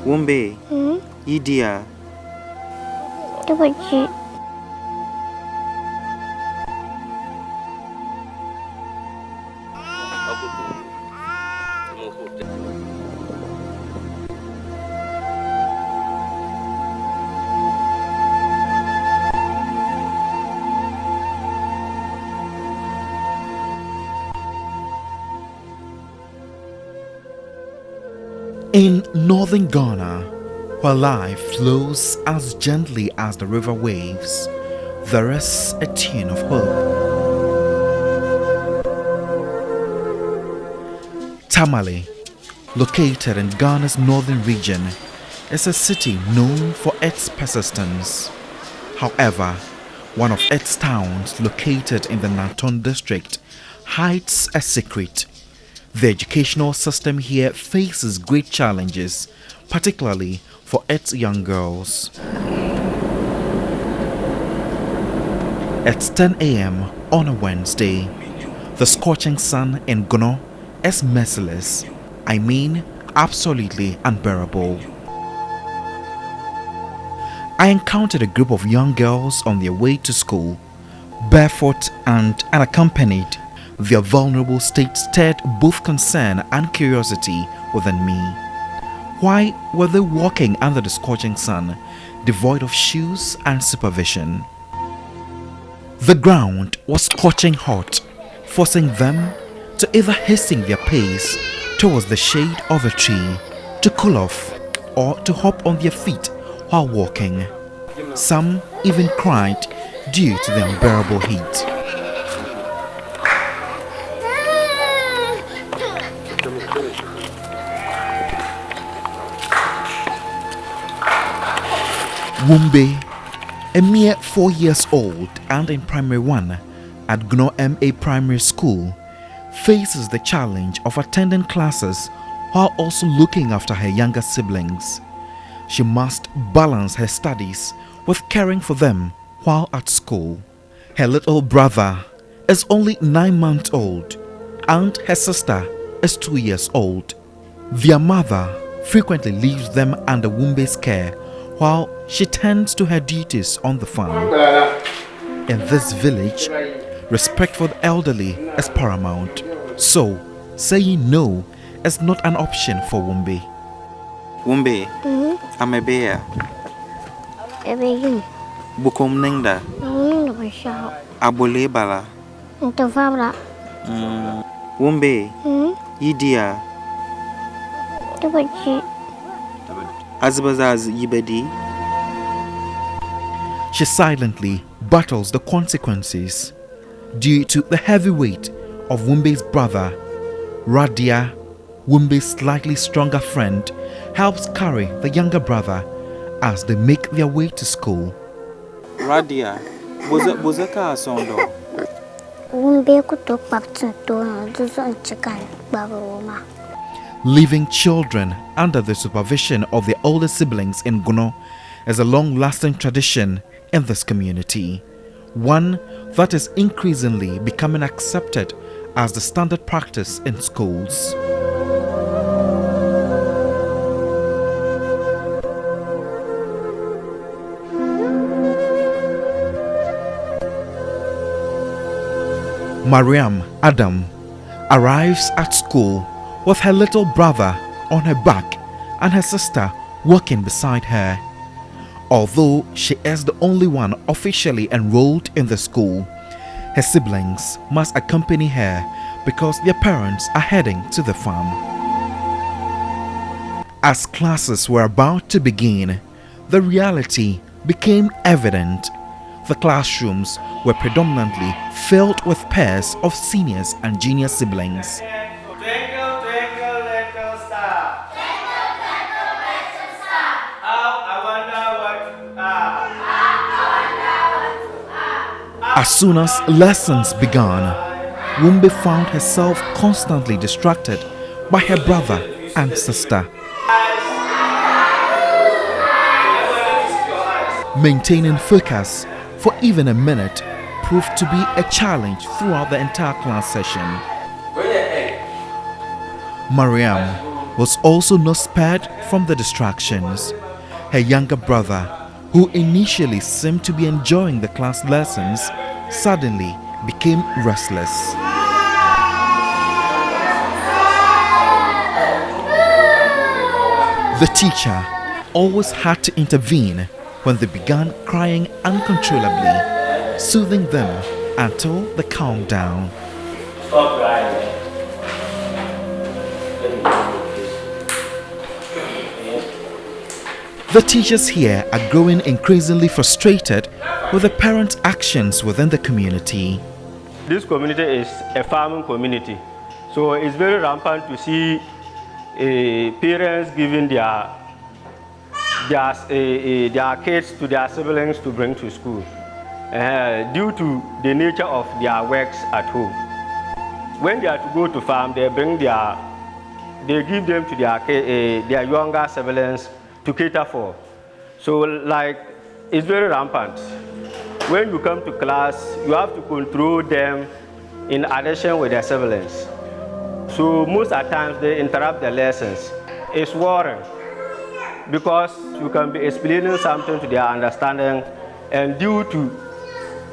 Wumbe, Idia. Jeopardy. In northern Ghana, where life flows as gently as the river waves, there is a tune of hope. Tamale, located in Ghana's northern region, is a city known for its persistence. However, one of its towns, located in the Nanton district, hides a secret. The educational system here faces great challenges, particularly for its young girls. It's 10 a.m. on a Wednesday. The scorching sun in Gno is merciless. I mean, absolutely unbearable. I encountered a group of young girls on their way to school, barefoot and unaccompanied. Their vulnerable state stirred both concern and curiosity within me. Why were they walking under the scorching sun, devoid of shoes and supervision? The ground was scorching hot, forcing them to either hasten their pace towards the shade of a tree, to cool off, or to hop on their feet while walking. Some even cried due to the unbearable heat. Wumbe, a mere 4 years old and in primary 1 at Gno MA Primary School, faces the challenge of attending classes while also looking after her younger siblings. She must balance her studies with caring for them while at school. Her little brother is only 9 months old and her sister is 2 years old. Their mother frequently leaves them under Wumbe's care while she tends to her duties on the farm. In this village, respect for the elderly is paramount, so saying no is not an option for Wumbe. Wumbe, I'm a bear. Bukom Ningda, Abole Bala. Wumbe, Idia. Azbazaz Yibedi. She silently battles the consequences. Due to the heavy weight of Wumbe's brother, Radia, Wumbe's slightly stronger friend, helps carry the younger brother as they make their way to school. Radia, was a car sondo? Wumbe could talk back to chicken, Babaroma. Leaving children under the supervision of their older siblings in Gno is a long-lasting tradition in this community, one that is increasingly becoming accepted as the standard practice in schools. Mariam Adam arrives at school with her little brother on her back and her sister walking beside her. Although she is the only one officially enrolled in the school, her siblings must accompany her because their parents are heading to the farm. As classes were about to begin, the reality became evident. The classrooms were predominantly filled with pairs of seniors and junior siblings. As soon as lessons began, Wumbe found herself constantly distracted by her brother and sister. Maintaining focus for even a minute proved to be a challenge throughout the entire class session. Mariam was also not spared from the distractions. Her younger brother, who initially seemed to be enjoying the class lessons, suddenly became restless. The teacher always had to intervene when they began crying uncontrollably, soothing them until they calmed down. Stop crying. The teachers here are growing increasingly frustrated with the parents' actions within the community. This community is a farming community, so it's very rampant to see parents giving their kids to their siblings to bring to school due to the nature of their works at home. When they are to go to farm, they give them to their younger siblings to cater for. So like, it's very rampant. When you come to class, you have to control them in addition with their siblings. So most at times they interrupt the lessons. It's worrying because you can be explaining something to their understanding, and due to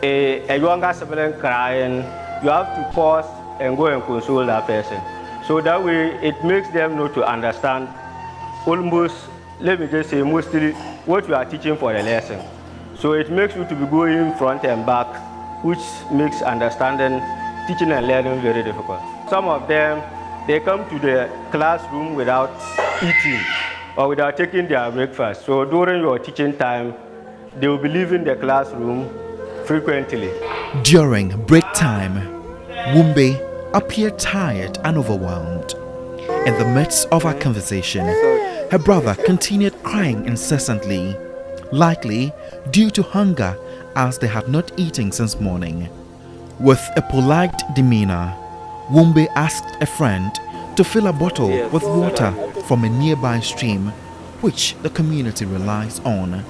a younger sibling crying, you have to pause and go and console that person. So that way it makes them know to understand almost, let me just say, mostly what you are teaching for the lesson. So it makes you to be going front and back, which makes understanding, teaching and learning very difficult. Some of them, they come to the classroom without eating or without taking their breakfast. So during your teaching time, they will be leaving the classroom frequently. During break time, Wumbe appeared tired and overwhelmed. In the midst of our conversation, her brother continued crying incessantly, likely due to hunger as they had not eaten since morning. With a polite demeanor, Wumbe asked a friend to fill a bottle with water from a nearby stream, which the community relies on.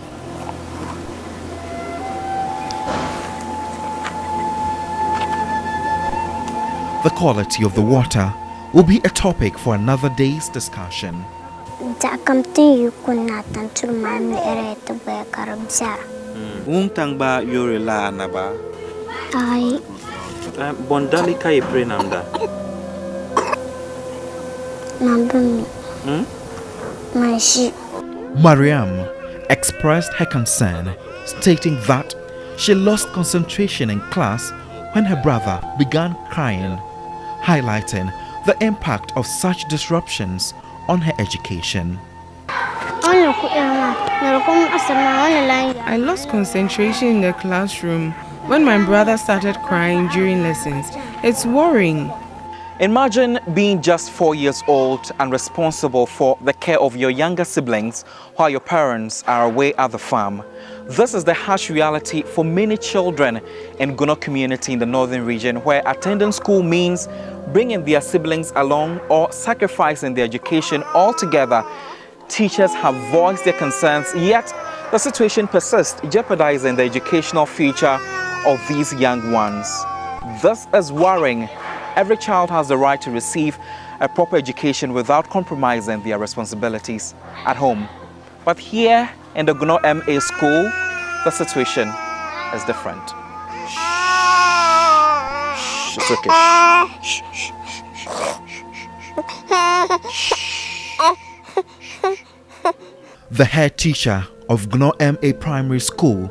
The quality of the water will be a topic for another day's discussion. Tang ba yore la anaba. Ay, Bondali kai prenamda. mambumi. Mashi. Mariam expressed her concern, stating that she lost concentration in class when her brother began crying, highlighting the impact of such disruptions on her education. I lost concentration in the classroom when my brother started crying during lessons. It's worrying. Imagine being just 4 years old and responsible for the care of your younger siblings while your parents are away at the farm. This is the harsh reality for many children in Gono community in the northern region, where attending school means bringing their siblings along or sacrificing their education altogether. Teachers have voiced their concerns, yet the situation persists, jeopardizing the educational future of these young ones. This is worrying. Every child has the right to receive a proper education without compromising their responsibilities at home. But here in the Gono MA school, the situation is different. Shh, it's okay. Shh, shh, The head teacher of Gono MA Primary School,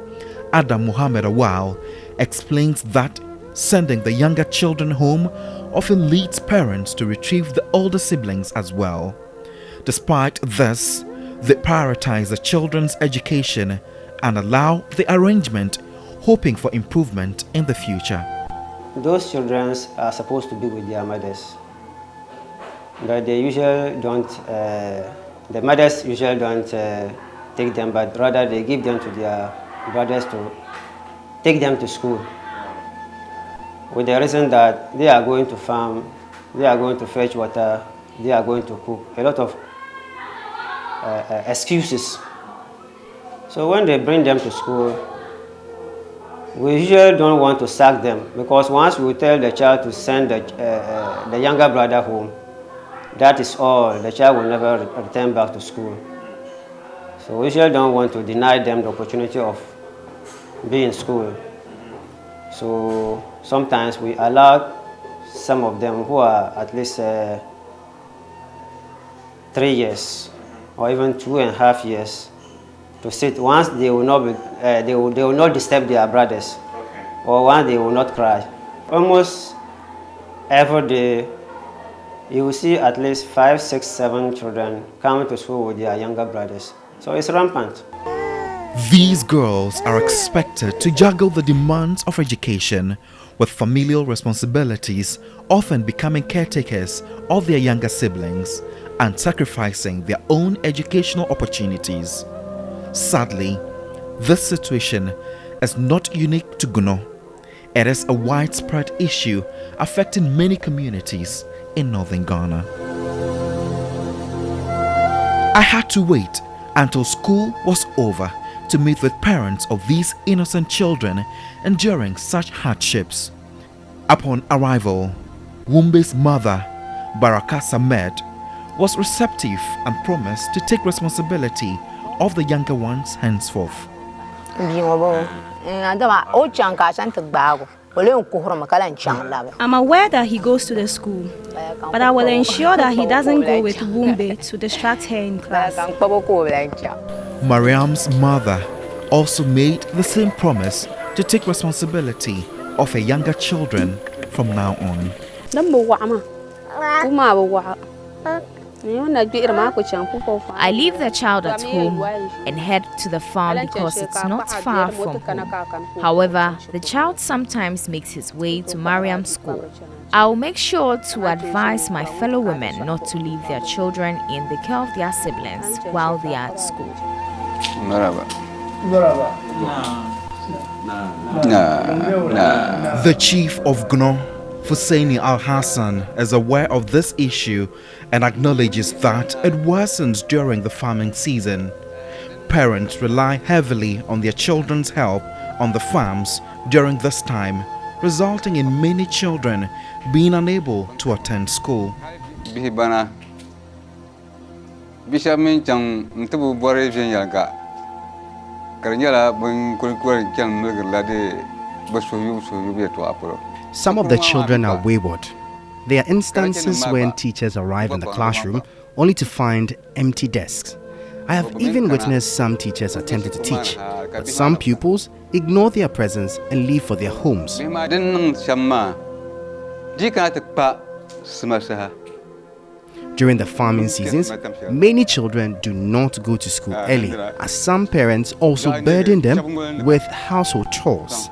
Adam Muhammad Awal, explains that sending the younger children home often leads parents to retrieve the older siblings as well. Despite this, they prioritize the children's education and allow the arrangement, hoping for improvement in the future. Those children are supposed to be with their mothers, but they usually don't. The mothers usually don't take them, but rather they give them to their brothers to take them to school, with the reason that they are going to farm, they are going to fetch water, they are going to cook. A lot of excuses. So when they bring them to school, we usually don't want to sack them, because once we tell the child to send the younger brother home, that is all. The child will never return back to school. So we usually don't want to deny them the opportunity of being in school. So sometimes we allow some of them who are at least 3 years or even 2.5 years to sit. Once they will not be, they will not disturb their brothers, or once they will not cry. Almost every day, you will see at least 5, 6, 7 children coming to school with their younger brothers. So it's rampant. These girls are expected to juggle the demands of education with familial responsibilities, often becoming caretakers of their younger siblings and sacrificing their own educational opportunities. Sadly, this situation is not unique to Gno. It is a widespread issue affecting many communities in northern Ghana. I had to wait until school was over to meet with parents of these innocent children enduring such hardships. Upon arrival, Wumbe's mother, Baraka Samed, was receptive and promised to take responsibility of the younger ones henceforth. I'm aware that he goes to the school, but I will ensure that he doesn't go with Wumbe to distract her in class. Mariam's mother also made the same promise to take responsibility of her younger children from now on. I leave the child at home and head to the farm because it's not far from home. However, the child sometimes makes his way to Mariam's school. I'll make sure to advise my fellow women not to leave their children in the care of their siblings while they are at school. The chief of Gno, Husseini Al-Hassan, is aware of this issue and acknowledges that it worsens during the farming season. Parents rely heavily on their children's help on the farms during this time, resulting in many children being unable to attend school. Some of the children are wayward. There are instances when teachers arrive in the classroom only to find empty desks. I have even witnessed some teachers attempting to teach, but some pupils ignore their presence and leave for their homes. During the farming seasons, many children do not go to school early, as some parents also burden them with household chores.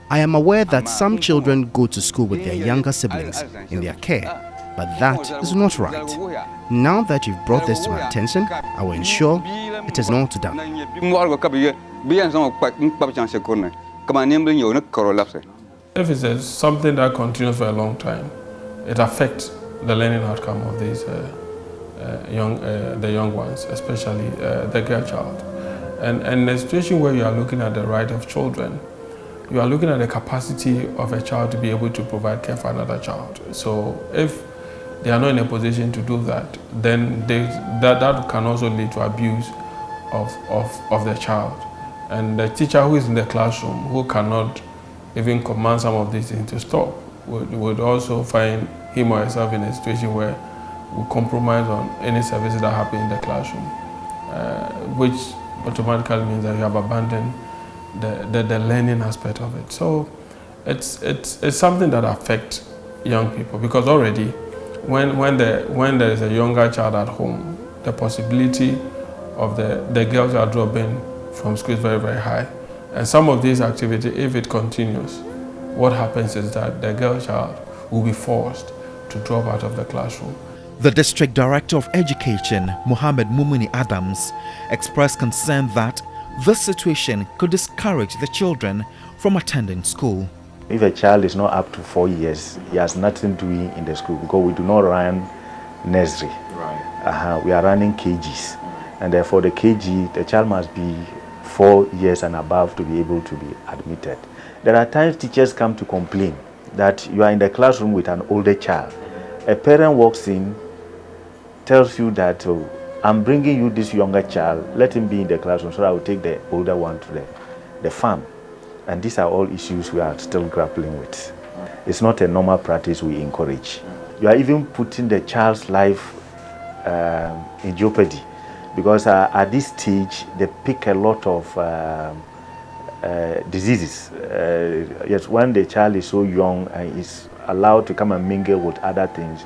I am aware that some children go to school with their younger siblings in their care, but that is not right. Now that you've brought this to my attention, I will ensure it is not done. If it's something that continues for a long time, it affects the learning outcome of these the young ones, especially the girl child. And in a situation where you are looking at the right of children, you are looking at the capacity of a child to be able to provide care for another child. So if they are not in a position to do that, then that can also lead to abuse of the child. And the teacher who is in the classroom, who cannot even command some of these things to stop, would also find him or herself in a situation where we compromise on any services that happen in the classroom, which automatically means that you have abandoned the learning aspect of it. So it's something that affects young people, because already when there is a younger child at home, the possibility of the girl child dropping from school is very, very high. And some of these activities, if it continues, what happens is that the girl child will be forced to drop out of the classroom. The District Director of Education, Mohammed Mumuni Adams, expressed concern that this situation could discourage the children from attending school. If a child is not up to 4 years, he has nothing doing in the school, because we do not run nursery. Right. We are running KGs, and therefore the KG, the child must be 4 years and above to be able to be admitted. There are times teachers come to complain that you are in the classroom with an older child. A parent walks in, tells you that, oh, I'm bringing you this younger child, let him be in the classroom so I will take the older one to the farm. And these are all issues we are still grappling with. It's not a normal practice we encourage. You are even putting the child's life in jeopardy, because at this stage they pick a lot of diseases. Yes, when the child is so young and is allowed to come and mingle with other things,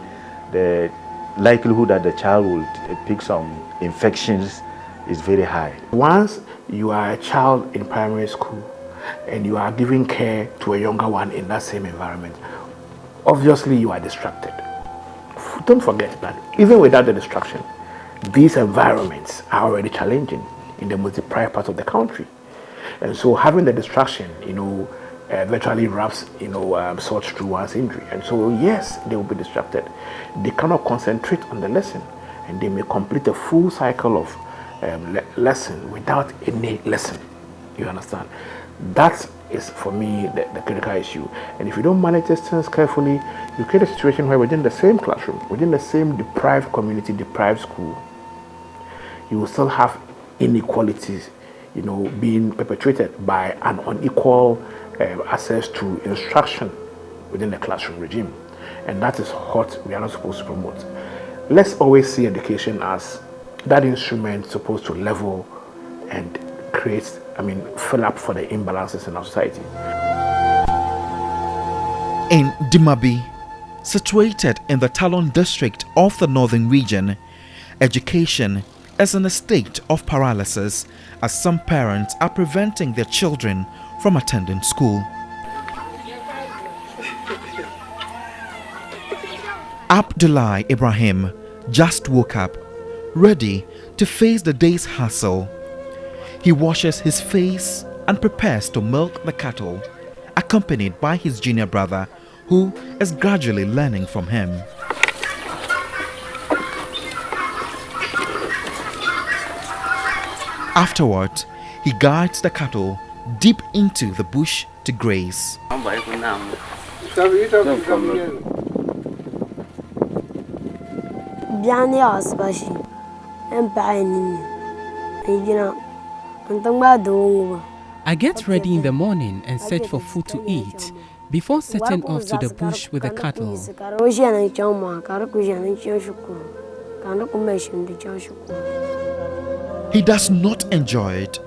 the likelihood that the child will pick some infections is very high. Once you are a child in primary school and you are giving care to a younger one in that same environment, obviously you are distracted. Don't forget that even without the distraction, these environments are already challenging in the most deprived parts of the country. And so having the distraction, virtually wraps, sorts through one's injury. And so yes, they will be distracted. They cannot concentrate on the lesson, and they may complete a full cycle of lesson without any lesson. You understand? That is, for me, the critical issue. And if you don't manage these things carefully, you create a situation where within the same classroom, within the same deprived community, deprived school, you will still have inequalities, being perpetuated by an unequal access to instruction within the classroom regime. And that is what we are not supposed to promote. Let's always see education as that instrument supposed to level and create, fill up for the imbalances in our society. In Dimabi, situated in the Talon district of the northern region, education is in a state of paralysis as some parents are preventing their children from attending school. Abdullah Ibrahim just woke up, ready to face the day's hustle. He washes his face and prepares to milk the cattle, accompanied by his junior brother, who is gradually learning from him. Afterward, he guides the cattle deep into the bush to graze. I get ready in the morning and search for food to eat before setting off to the bush with the cattle. He does not enjoy it.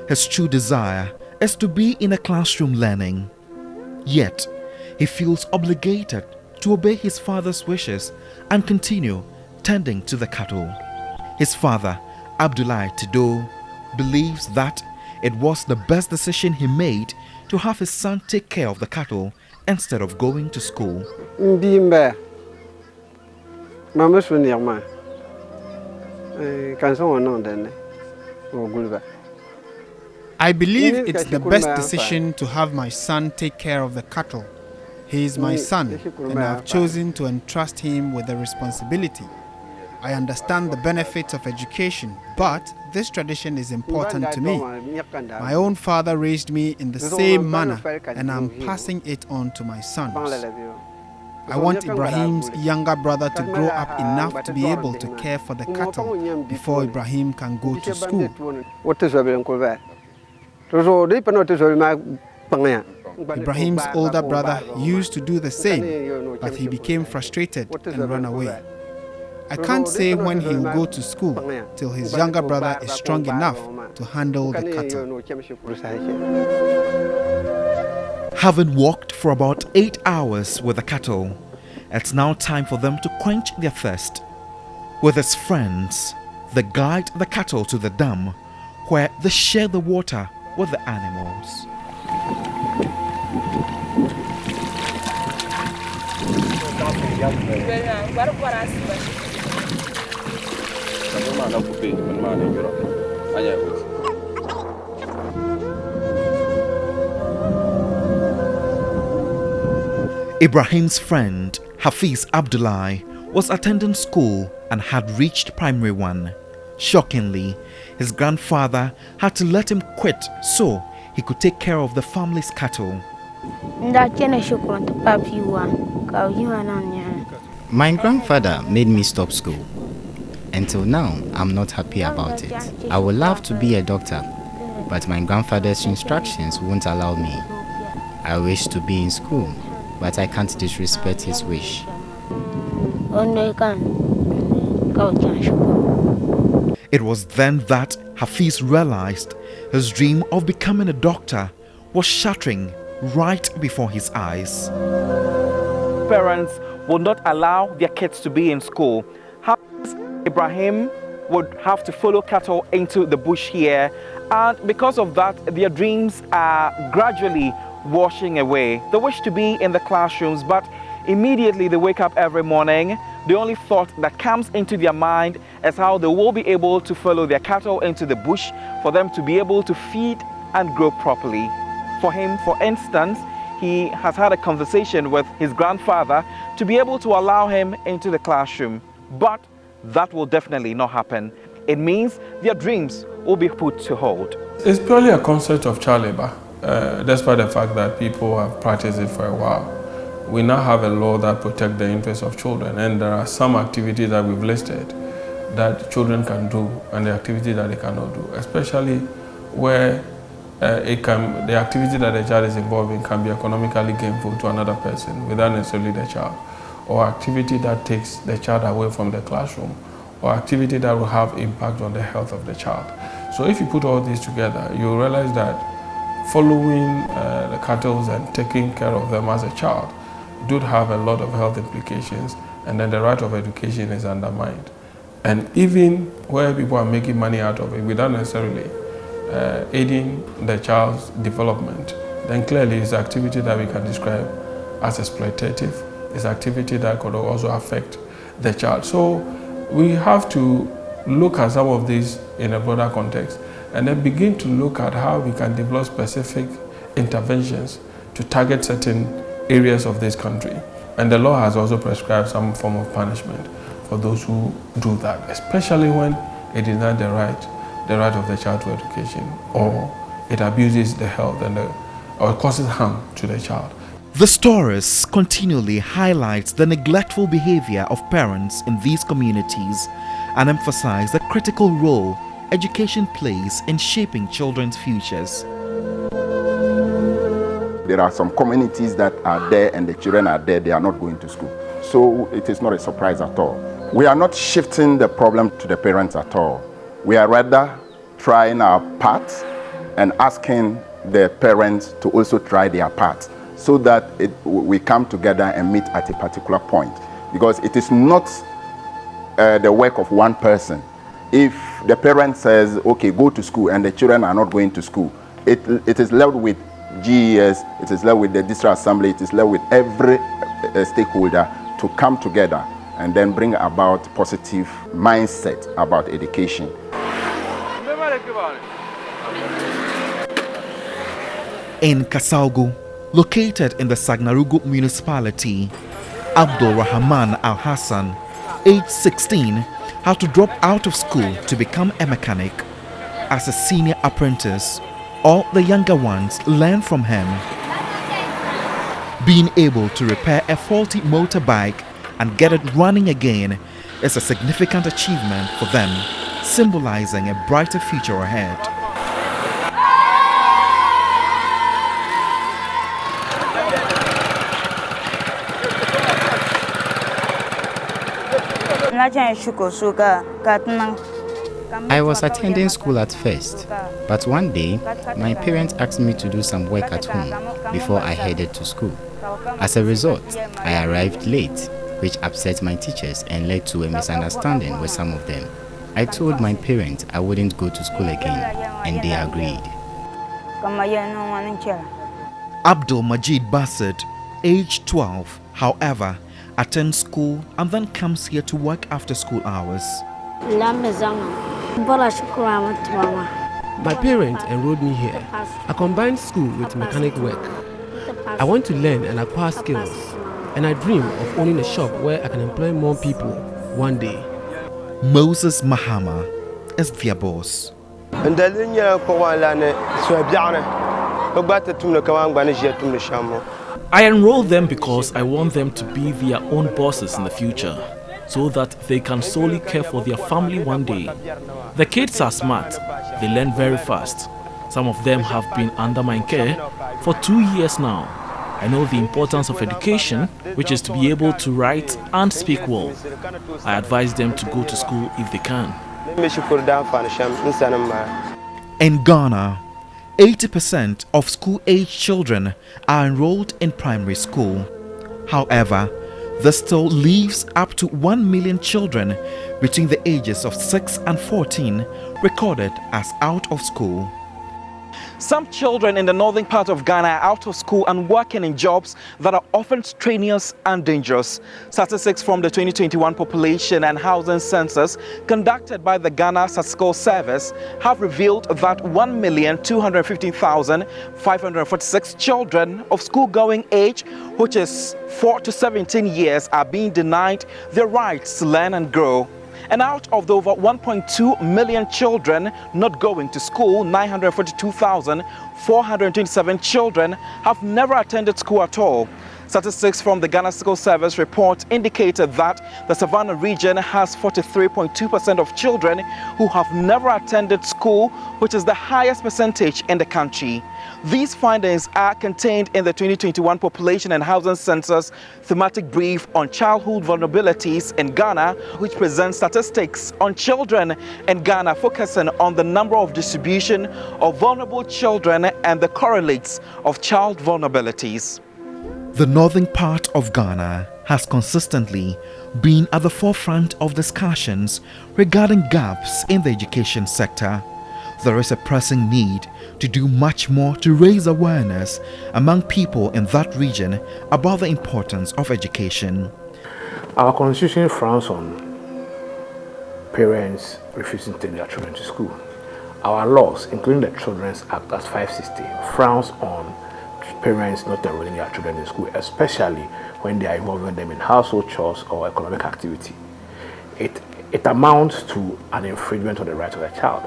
His true desire is to be in a classroom learning. Yet, he feels obligated to obey his father's wishes and continue tending to the cattle. His father, Abdullah Tido, believes that it was the best decision he made to have his son take care of the cattle instead of going to school. I believe it's the best decision to have my son take care of the cattle. He is my son, and I have chosen to entrust him with the responsibility. I understand the benefits of education, but this tradition is important to me. My own father raised me in the same manner, and I'm passing it on to my sons. I want Ibrahim's younger brother to grow up enough to be able to care for the cattle before Ibrahim can go to school. Ibrahim's older brother used to do the same, but he became frustrated and ran away. I can't say when he will go to school till his younger brother is strong enough to handle the cattle. Having walked for about 8 hours with the cattle, it's now time for them to quench their thirst. With his friends, they guide the cattle to the dam, where they share the water with the animals. Ibrahim's friend, Hafiz Abdullah, was attending school and had reached primary 1. Shockingly, his grandfather had to let him quit so he could take care of the family's cattle. My grandfather made me stop school. Until now, I'm not happy about it. I would love to be a doctor, but my grandfather's instructions won't allow me. I wish to be in school, but I can't disrespect his wish. It was then that Hafiz realized his dream of becoming a doctor was shattering right before his eyes. Parents would not allow their kids to be in school. Hafiz Ibrahim would have to follow cattle into the bush here, and because of that, their dreams are gradually washing away. They wish to be in the classrooms, but immediately they wake up every morning, the only thought that comes into their mind is how they will be able to follow their cattle into the bush for them to be able to feed and grow properly. For him, for instance, he has had a conversation with his grandfather to be able to allow him into the classroom, but that will definitely not happen. It means their dreams will be put to hold. It's purely a concept of child labor, despite the fact that people have practiced it for a while. We now have a law that protects the interests of children, and there are some activities that we've listed that children can do and the activities that they cannot do, especially where the activity that the child is involved in can be economically gainful to another person without necessarily the child, or activity that takes the child away from the classroom, or activity that will have impact on the health of the child. So if you put all these together, you realize that following the cattle and taking care of them as a child do have a lot of health implications, and then the right of education is undermined. And even where people are making money out of it without necessarily aiding the child's development, then clearly it's activity that we can describe as exploitative. It's activity that could also affect the child. So we have to look at some of these in a broader context and then begin to look at how we can develop specific interventions to target certain areas of this country. And the law has also prescribed some form of punishment for those who do that, especially when it denies the right of the child to education, or it abuses the health or causes harm to the child. The stories continually highlight the neglectful behavior of parents in these communities and emphasize the critical role education plays in shaping children's futures. There are some communities that are there and the children are there, they are not going to school. So it is not a surprise at all. We are not shifting the problem to the parents at all. We are rather trying our part and asking the parents to also try their part so that we come together and meet at a particular point. Because it is not the work of one person. If the parent says, okay, go to school, and the children are not going to school, it is left with GES, it is left with the district assembly, it is left with every stakeholder to come together and then bring about positive mindset about education. In Kasaugu, located in the Sagnarugu municipality, Abdul Rahman Al Hassan, age 16, had to drop out of school to become a mechanic. As a senior apprentice, all the younger ones learn from him. Being able to repair a faulty motorbike and get it running again is a significant achievement for them, symbolizing a brighter future ahead. I was attending school at first, but one day, my parents asked me to do some work at home before I headed to school. As a result, I arrived late, which upset my teachers and led to a misunderstanding with some of them. I told my parents I wouldn't go to school again, and they agreed. Abdul Majid Bassett, age 12, however, attends school and then comes here to work after school hours. My parents enrolled me here. I combined school with mechanic work. I want to learn and acquire skills, and I dream of owning a shop where I can employ more people one day. Moses Mahama is their boss. I enroll them because I want them to be their own bosses in the future, so that they can solely care for their family one day. The kids are smart, they learn very fast. Some of them have been under my care for 2 years now. I know the importance of education, which is to be able to write and speak well. I advise them to go to school if they can. In Ghana, 80% of school-age children are enrolled in primary school. However, this still leaves up to 1 million children between the ages of 6 and 14 recorded as out of school. Some children in the northern part of Ghana are out of school and working in jobs that are often strenuous and dangerous. Statistics from the 2021 Population and Housing Census conducted by the Ghana Statistical Service have revealed that 1,215,546 children of school-going age, which is 4 to 17 years, are being denied their rights to learn and grow. And out of the over 1.2 million children not going to school, 942,427 children have never attended school at all. Statistics from the Ghana Statistical Service report indicated that the Savannah region has 43.2% of children who have never attended school, which is the highest percentage in the country. These findings are contained in the 2021 Population and Housing Census thematic brief on childhood vulnerabilities in Ghana, which presents statistics on children in Ghana, focusing on the number of distribution of vulnerable children and the correlates of child vulnerabilities. The northern part of Ghana has consistently been at the forefront of discussions regarding gaps in the education sector. There is a pressing need to do much more to raise awareness among people in that region about the importance of education. Our constitution frowns on parents refusing to take their children to school. Our laws, including the Children's Act, that's 560, frowns on parents not enrolling their children in school, especially when they are involving them in household chores or economic activity. It amounts to an infringement of the rights of the child,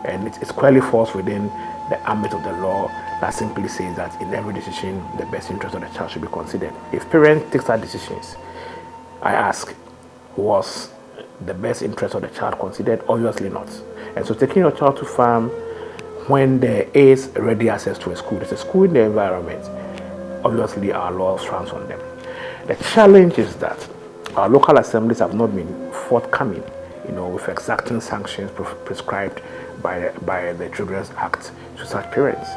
and it squarely falls within the ambit of the law that simply says that in every decision, the best interest of the child should be considered. If parents take such decisions, I ask, was the best interest of the child considered? Obviously not. And so taking your child to farm when there is ready access to a school, there's a school in the environment, obviously our law frowns on them. The challenge is that our local assemblies have not been forthcoming, with exacting sanctions prescribed by the Children's Act to such parents.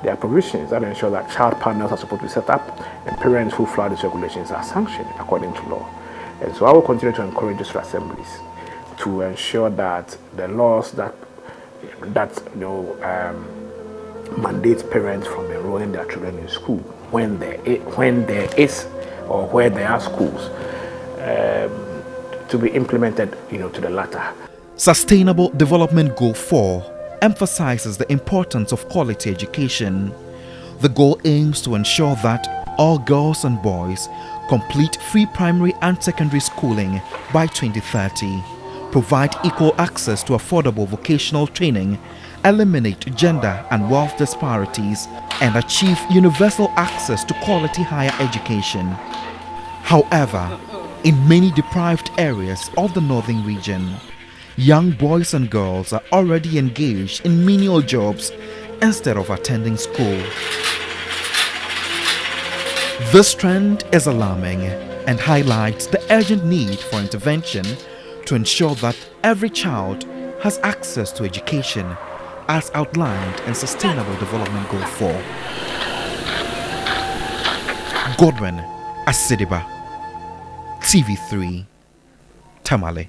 There are provisions that ensure that child panels are supposed to be set up and parents who flout these regulations are sanctioned according to law. And so I will continue to encourage these assemblies to ensure that the laws that mandates parents from enrolling their children in school when there is or where there are schools to be implemented, to the latter. Sustainable Development Goal 4 emphasizes the importance of quality education. The goal aims to ensure that all girls and boys complete free primary and secondary schooling by 2030, provide equal access to affordable vocational training, eliminate gender and wealth disparities, and achieve universal access to quality higher education. However, in many deprived areas of the northern region, young boys and girls are already engaged in menial jobs instead of attending school. This trend is alarming and highlights the urgent need for intervention to ensure that every child has access to education as outlined in Sustainable Development Goal 4. Godwin Asidiba, TV3, Tamale.